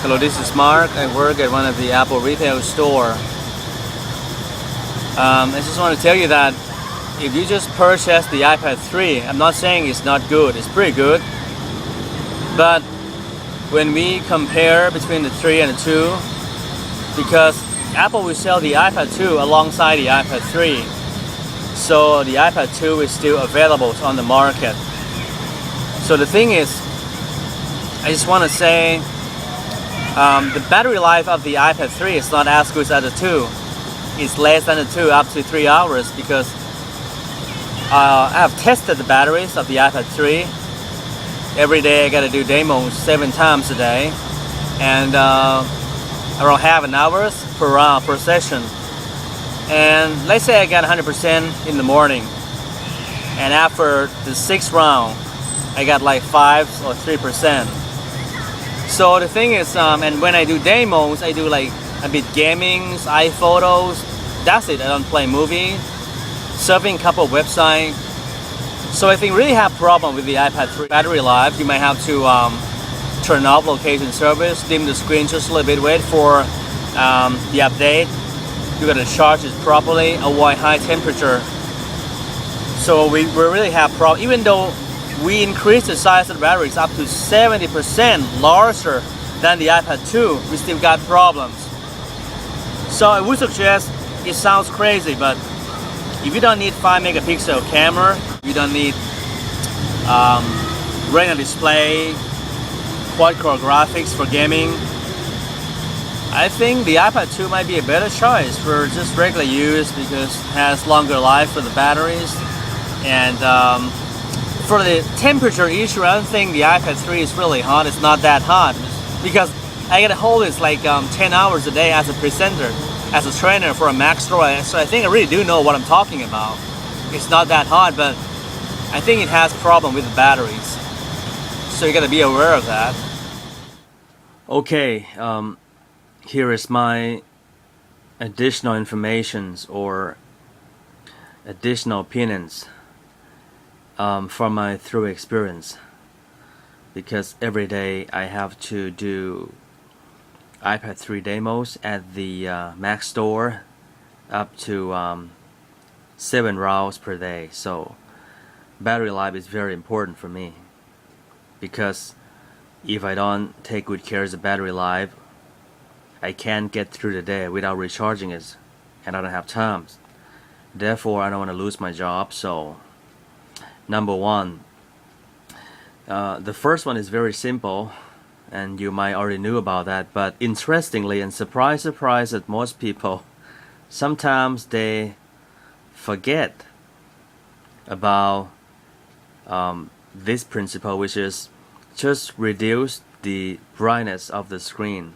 Hello, this is Mark. I work at one of the Apple retail store. I just want to tell you that if you just purchase the iPad 3, I'm not saying it's not good, it's pretty good. But when we compare between the 3 and the 2, because Apple will sell the iPad 2 alongside the iPad 3, so the iPad 2 is still available on the market. So the thing is, I just want to say the battery life of the iPad 3 is not as good as the 2. It's less than the 2, up to 3 hours, because I have tested the batteries of the iPad 3. Every day I gotta do demos 7 times a day, and around half an hour per session. And let's say I got 100% in the morning, and after the 6th round I got like 5 or 3%. So the thing is, and when I do demos, I do like a bit gaming, iPhotos. That's it. I don't play movie, surfing a couple of websites. So I think really have problem with the iPad 3 battery life. You might have to turn off location service, dim the screen just a little bit, wait for the update. You gotta charge it properly, avoid high temperature. So we really have problem, even though we increase the size of the batteries up to 70% larger than the iPad 2, we still got problems. So I would suggest, it sounds crazy, but if you don't need 5 megapixel camera, you don't need Retina display, quad-core graphics for gaming, I think the iPad 2 might be a better choice for just regular use, because it has longer life for the batteries. And for the temperature issue, I don't think the iPad 3 is really hot. It's not that hot, because I gotta hold this like 10 hours a day as a presenter, as a trainer for a Mac store. So I think I really do know what I'm talking about. It's not that hot, but I think it has problem with the batteries. So you gotta be aware of that. Okay, here is my additional informations or additional opinions from my through experience, because every day I have to do iPad 3 demos at the Mac store up to 7 rounds per day. So battery life is very important for me, because if I don't take good care of the battery life, I can't get through the day without recharging it, and I don't have time. Therefore, I don't want to lose my job. So number one, the first one is very simple, and you might already knew about that, but interestingly, and surprise that most people, sometimes they forget about this principle, which is just reduce the brightness of the screen.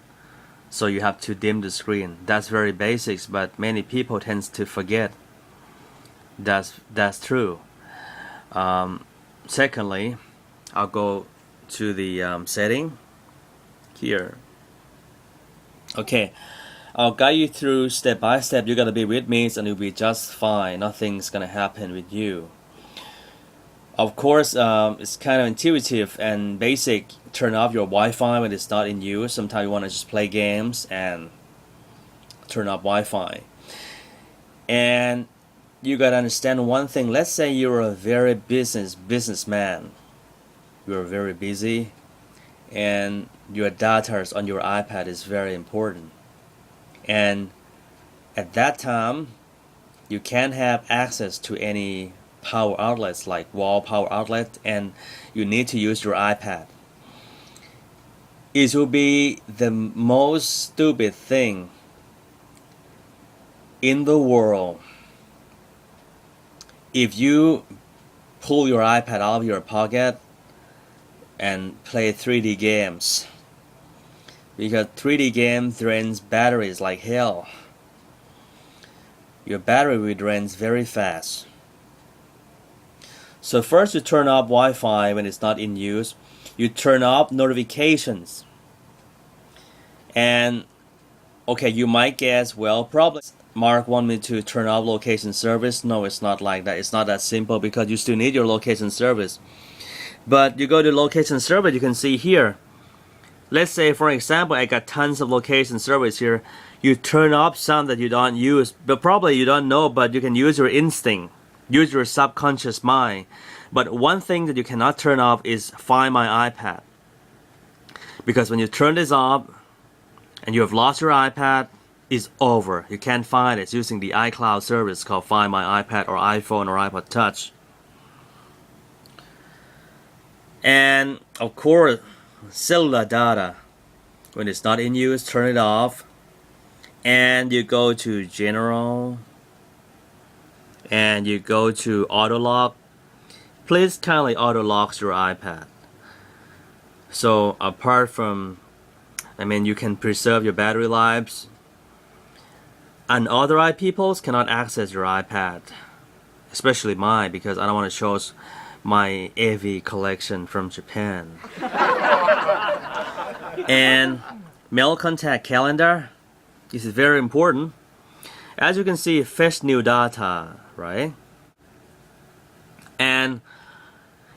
So you have to dim the screen. That's very basics, but many people tend to forget. That's true. Secondly, I'll go to the setting here. Okay, I'll guide you through step by step. You gotta be with me, and you'll be just fine. Nothing's gonna happen with you. Of course, it's kind of intuitive and basic. Turn off your Wi-Fi when it's not in use. Sometimes you want to just play games and turn off Wi-Fi. And you gotta understand one thing. Let's say you're a very businessman. You're very busy, and your data on your iPad is very important. And at that time, you can't have access to any power outlets like wall power outlet, and you need to use your iPad. It will be the most stupid thing in the world if you pull your iPad out of your pocket and play 3D games, because 3D games drains batteries like hell. Your battery will drain very fast. So first, you turn off Wi-Fi when it's not in use. You turn off notifications. And okay, you might guess, well, probably Mark want me to turn off location service. No, it's not like that. It's not that simple, because you still need your location service. But you go to location service, you can see here let's say for example I got tons of location service here. You turn off some that you don't use, but probably you don't know, but you can use your instinct, use your subconscious mind. But one thing that you cannot turn off is Find My iPad, because when you turn this off and you have lost your iPad, it's over. You can't find it. It's using the iCloud service called Find My iPad or iPhone or iPod Touch. And of course, cellular data, when it's not in use, turn it off. And you go to General and you go to Auto Lock. Please kindly auto lock your iPad. So apart from, you can preserve your battery lives. Unauthorized people cannot access your iPad, especially mine, because I don't want to show my AV collection from Japan. And mail contact calendar. This is very important. As you can see, fetch new data, right? And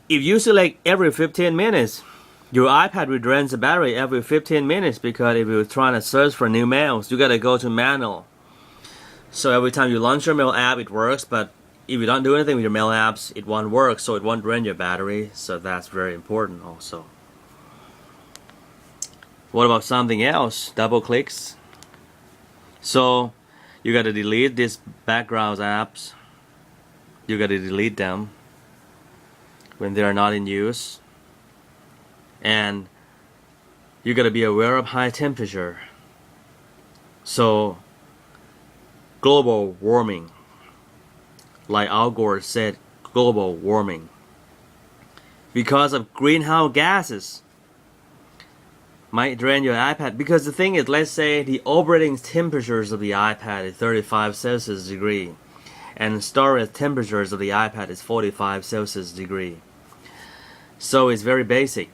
if you select every 15 minutes, your iPad will drain the battery every 15 minutes, because if you're trying to search for new mails, you gotta go to manual. So every time you launch your mail app, it works, but if you don't do anything with your mail apps, it won't work, so it won't drain your battery. So that's very important also. What about something else? Double clicks. So you gotta delete these background apps. You gotta delete them when they are not in use. And you gotta be aware of high temperature. So global warming, like Al Gore said, global warming, because of greenhouse gases, might drain your iPad. Because the thing is, let's say the operating temperatures of the iPad is 35 Celsius degree and storage temperatures of the iPad is 45 Celsius degree. So it's very basic.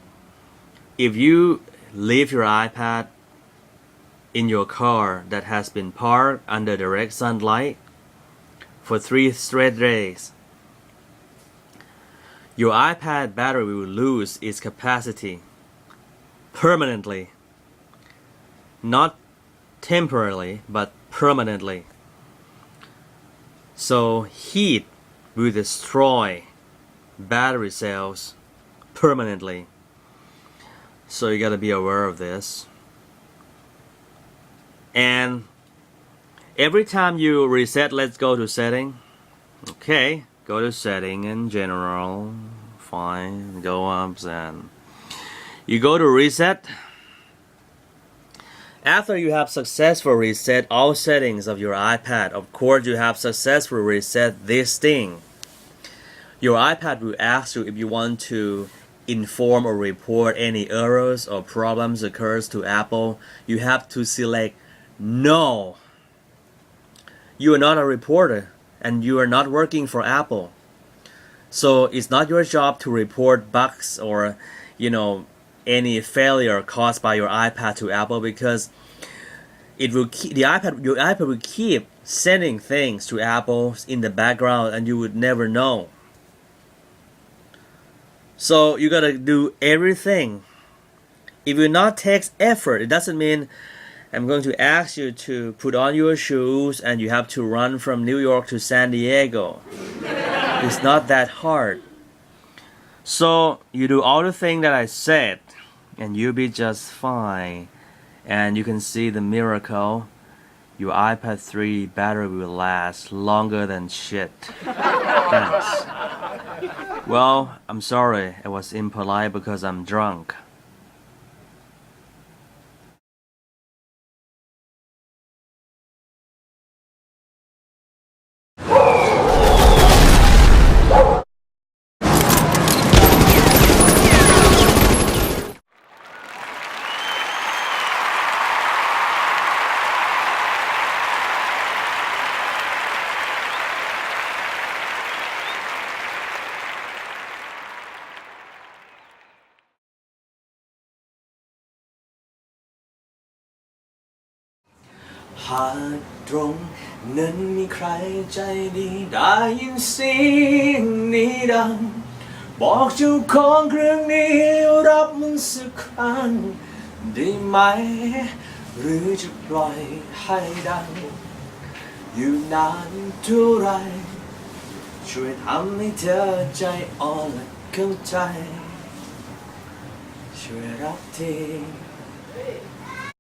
If you leave your iPad in your car that has been parked under direct sunlight for 3 straight days, your iPad battery will lose its capacity permanently. Not temporarily, but permanently. So heat will destroy battery cells permanently. So you gotta be aware of this. And every time you reset, let's go to setting. Okay, go to setting in general. Fine, go up and you go to reset. After you have successfully reset all settings of your iPad, of course you have successfully reset this thing. Your iPad will ask you if you want to inform or report any errors or problems occurs to Apple. You have to select no. You are not a reporter and you are not working for Apple. So it's not your job to report bugs or any failure caused by your iPad to Apple, because it will your iPad will keep sending things to Apple in the background and you would never know. So you gotta do everything. If it not takes effort, it doesn't mean I'm going to ask you to put on your shoes and you have to run from New York to San Diego. It's not that hard. So you do all the things that I said and you'll be just fine. And you can see the miracle. Your iPad 3 battery will last longer than shit. Thanks. Well, I'm sorry I was impolite because I'm drunk.หากตรงนั้นมีใครใจดีได้ยินเสียงนี้ดังบอกเจ้าของเครื่องนี้รับมันสักครั้ง ได้ไหมหรือจะปล่อยให้ดังอยู่นานเท่าไรช่วยทำให้เธอใจอ่อนและเข้าใจช่วยรักที